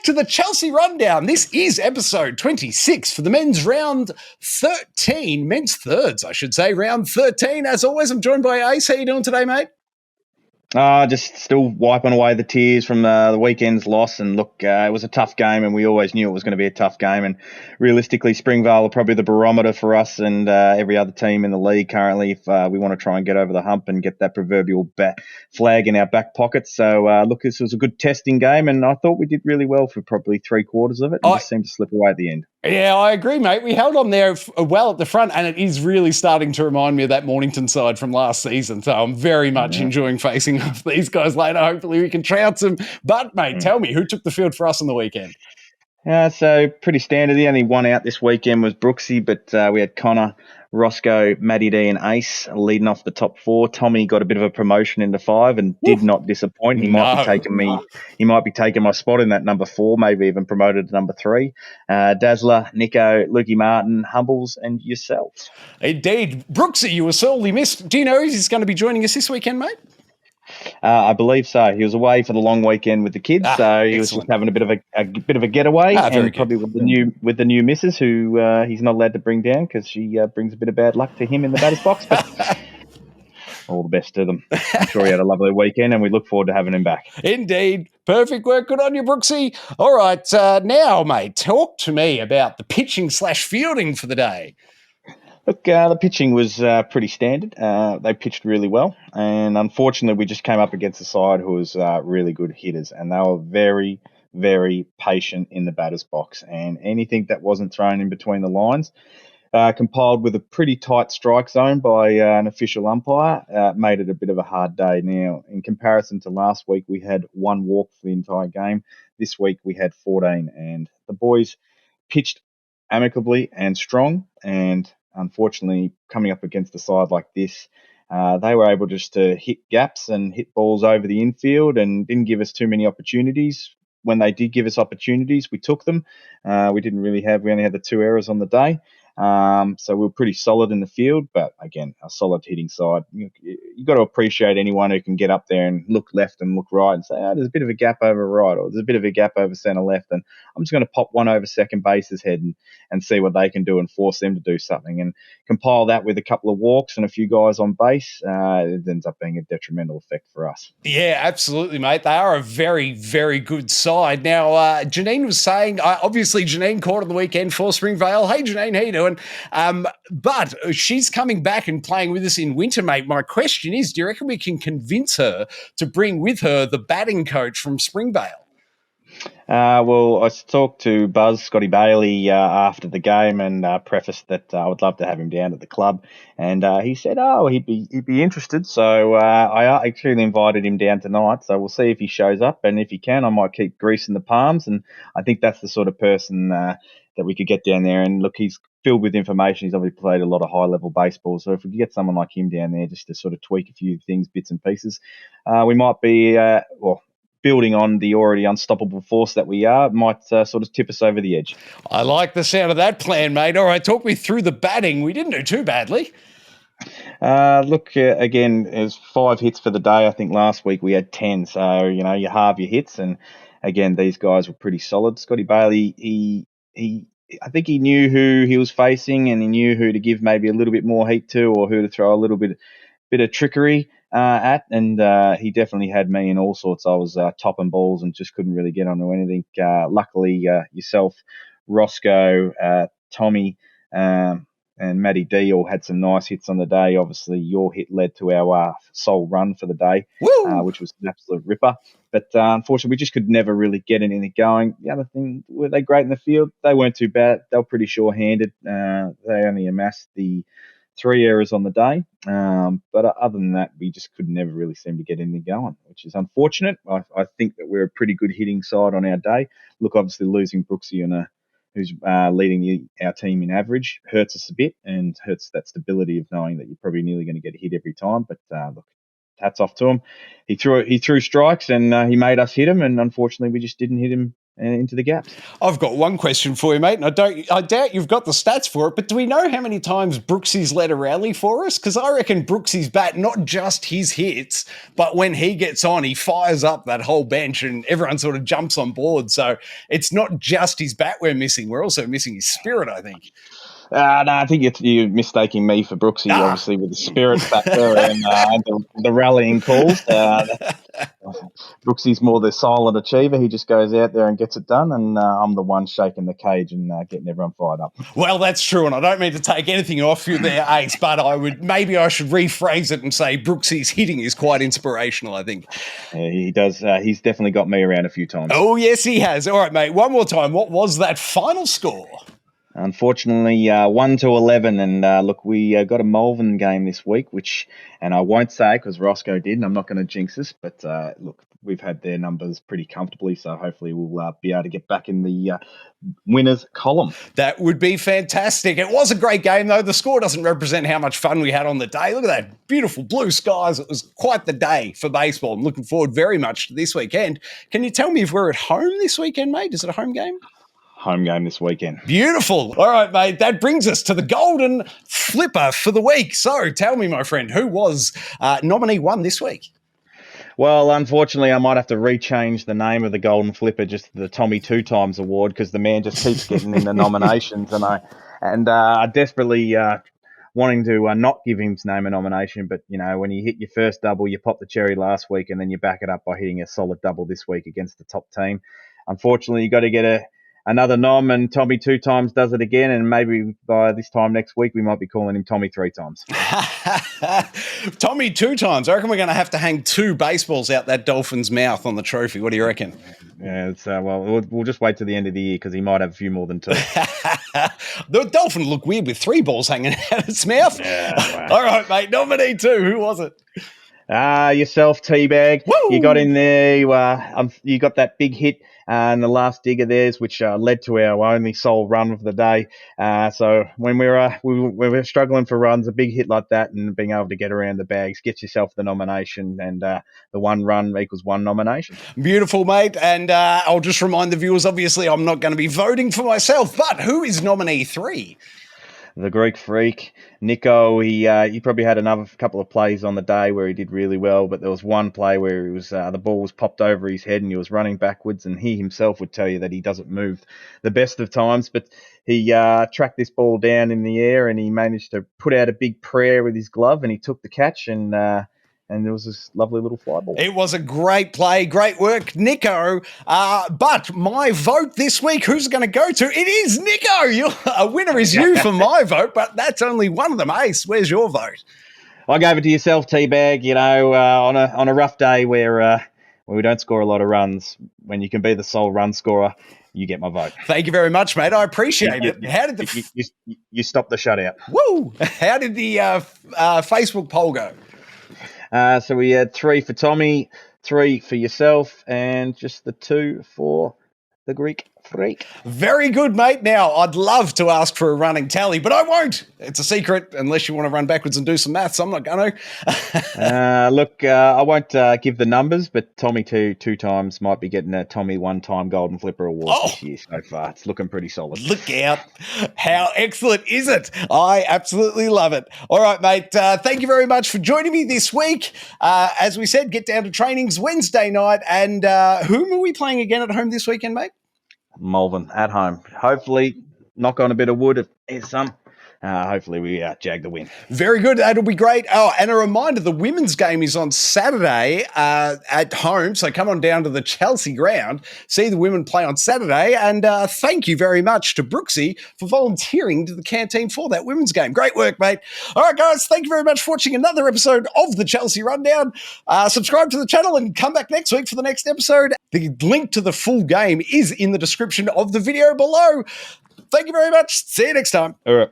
back to the Chelsea Rundown. This is episode 26 for the men's round 13, men's thirds, I should say, round 13. As always, I'm joined by Ace. How you doing today, mate? Just still wiping away the tears from the weekend's loss. And look, it was a tough game, and we always knew it was going to be a tough game. And realistically, Springvale are probably the barometer for us and every other team in the league currently if we want to try and get over the hump and get that proverbial flag in our back pocket. So, look, this was a good testing game, and I thought we did really well for probably 3/4 of it and just seemed to slip away at the end. Yeah, I agree, mate. We held on there well at the front, and it is really starting to remind me of that Mornington side from last season. So I'm very much enjoying facing off these guys later. Hopefully we can trounce them. But, mate, tell me, who took the field for us on the weekend? So pretty standard. The only one out this weekend was Brooksy, but we had Connor, Roscoe, Matty D and Ace leading off the top four. Tommy got a bit of a promotion into 5 and did not disappoint. He might be taking my spot in that number 4, maybe even promoted to number 3. Dazzler, Nico, Lukey Martin, Humbles, and yourselves. Indeed. Brooksy, you were sorely missed. Do you know he's going to be joining us this weekend, mate? I believe so. He was away for the long weekend with the kids, so he was just having a bit of a getaway, and probably with the new missus, who he's not allowed to bring down because she brings a bit of bad luck to him in the batter's box. But all the best to them. I'm sure he had a lovely weekend, and we look forward to having him back. Indeed. Perfect work. Good on you, Brooksy. All right, now, mate, talk to me about the pitching/fielding for the day. Look, the pitching was pretty standard. They pitched really well, and unfortunately, we just came up against a side who was really good hitters, and they were very, very patient in the batter's box. And anything that wasn't thrown in between the lines, compiled with a pretty tight strike zone by an official umpire, made it a bit of a hard day. Now, in comparison to last week, we had 1 walk for the entire game. This week, we had 14, and the boys pitched amicably and strong, and unfortunately, coming up against a side like this, they were able just to hit gaps and hit balls over the infield and didn't give us too many opportunities. When they did give us opportunities, we took them. We only had the 2 errors on the day. So we were pretty solid in the field, but again, a solid hitting side. You've got to appreciate anyone who can get up there and look left and look right and say, there's a bit of a gap over right, or there's a bit of a gap over centre left, and I'm just going to pop one over second base's head and see what they can do and force them to do something. And compile that with a couple of walks and a few guys on base, it ends up being a detrimental effect for us. Yeah, absolutely, mate. They are a very, very good side. Now, Janine was saying, obviously Janine caught on the weekend for Springvale. Hey, Janine, how you doing? But she's coming back and playing with us in winter, mate. My question is, do you reckon we can convince her to bring with her the batting coach from Springvale? Well, I talked to Buzz, Scotty Bailey, after the game and prefaced that I would love to have him down at the club. And he said, he'd be interested. So I actually invited him down tonight. So we'll see if he shows up. And if he can, I might keep greasing the palms. And I think that's the sort of person that we could get down there. And look, he's filled with information. He's obviously played a lot of high-level baseball. So if we could get someone like him down there just to sort of tweak a few things, bits and pieces, we might be, building on the already unstoppable force that we are, might sort of tip us over the edge. I like the sound of that plan, mate. All right, talk me through the batting. We didn't do too badly. Again, it was 5 hits for the day. I think last week we had 10. So, you halve your hits. And again, these guys were pretty solid. Scotty Bailey, I think he knew who he was facing, and he knew who to give maybe a little bit more heat to, or who to throw a little bit of trickery at, and he definitely had me in all sorts. I was topping balls and just couldn't really get onto anything. Luckily, yourself, Roscoe, Tommy, and Matty D all had some nice hits on the day. Obviously, your hit led to our sole run for the day, which was an absolute ripper. But unfortunately, we just could never really get anything going. The other thing, were they great in the field? They weren't too bad. They were pretty sure-handed. They only amassed the 3 errors on the day. But other than that, we just could never really seem to get anything going, which is unfortunate. I think that we're a pretty good hitting side on our day. Look, obviously losing Brooksy who's leading our team in average hurts us a bit, and hurts that stability of knowing that you're probably nearly going to get a hit every time. But look, hats off to him. He threw strikes, and he made us hit him, and unfortunately we just didn't hit him into the gaps. I've got one question for you, mate, and I doubt you've got the stats for it, but do we know how many times Brooksy's led a rally for us? Because I reckon Brooksy's bat, not just his hits, but when he gets on, he fires up that whole bench and everyone sort of jumps on board. So it's not just his bat we're missing, we're also missing his spirit, I think. No, I think you're mistaking me for Brooksy, obviously, with the spirit factor and the rallying calls. Brooksy's more the silent achiever. He just goes out there and gets it done, and I'm the one shaking the cage and getting everyone fired up. Well, that's true, and I don't mean to take anything off you there, Ace, but I should rephrase it and say Brooksy's hitting is quite inspirational, I think. Yeah, he does. He's definitely got me around a few times. Oh, yes, he has. All right, mate, one more time. What was that final score? Unfortunately, 1-11, and look, we got a Malvern game this week, and I won't say because Roscoe did, and I'm not going to jinx this, but look, we've had their numbers pretty comfortably, so hopefully we'll be able to get back in the winners column. That would be fantastic. It was a great game, though. The score doesn't represent how much fun we had on the day. Look at that beautiful blue skies. It was quite the day for baseball. I'm looking forward very much to this weekend. Can you tell me if we're at home this weekend, mate? Is it a home game? Home game this weekend. Beautiful. All right, mate. That brings us to the golden flipper for the week. So tell me, my friend, who was nominee one this week? Well, unfortunately, I might have to rechange the name of the golden flipper just to the Tommy 2 Times award because the man just keeps getting in the nominations, and I desperately wanting to not give him his name a nomination, but when you hit your first double, you pop the cherry last week, and then you back it up by hitting a solid double this week against the top team. Unfortunately, you got to get another nom, and Tommy 2 Times does it again, and maybe by this time next week we might be calling him Tommy 3 Times. Tommy 2 Times. I reckon we're going to have to hang 2 baseballs out that Dolphin's mouth on the trophy. What do you reckon? Yeah, it's we'll just wait till the end of the year because he might have a few more than 2. The Dolphin looked weird with 3 balls hanging out its mouth. Yeah, All right, mate. Nominee 2. Who was it? Yourself, Teabag. Woo! You got in there. You got that big hit and the last dig of theirs, which led to our only sole run of the day. So when we were struggling for runs, a big hit like that and being able to get around the bags, get yourself the nomination, and the 1 run equals 1 nomination. Beautiful, mate. And I'll just remind the viewers, obviously, I'm not going to be voting for myself, but who is nominee 3? The Greek Freak, Nico. He probably had another couple of plays on the day where he did really well, but there was one play where he was the ball was popped over his head and he was running backwards, and he himself would tell you that he doesn't move the best of times, but he tracked this ball down in the air and he managed to put out a big prayer with his glove, and he took the catch, and there was this lovely little fly ball. It was a great play. Great work, Nico. But my vote this week, who's it going to go to? It is Nico. A winner is you for my vote, but that's only one of them. Ace, where's your vote? I gave it to yourself, Teabag. On a rough day where we don't score a lot of runs, when you can be the sole run scorer, you get my vote. Thank you very much, mate. I appreciate it. How did you stop the shutout? Woo! How did the Facebook poll go? So we had 3 for Tommy, 3 for yourself, and just the 2 for the Greek Freak. Very good, mate. Now, I'd love to ask for a running tally, but I won't. It's a secret unless you want to run backwards and do some maths. I'm not going to. Look, I won't give the numbers, but Tommy 2 Times might be getting a Tommy 1 Time Golden Flipper Award this year so far. It's looking pretty solid. Look out. How excellent is it? I absolutely love it. All right, mate. Thank you very much for joining me this week. As we said, get down to trainings Wednesday night. And whom are we playing again at home this weekend, mate? Malvern at home. Hopefully, knock on a bit of wood if there's some. Hopefully we jag the win. Very good. That'll be great. Oh, and a reminder, the women's game is on Saturday at home. So come on down to the Chelsea ground, see the women play on Saturday. And thank you very much to Brooksy for volunteering to the canteen for that women's game. Great work, mate. All right, guys, thank you very much for watching another episode of the Chelsea Rundown. Subscribe to the channel and come back next week for the next episode. The link to the full game is in the description of the video below. Thank you very much. See you next time. All right.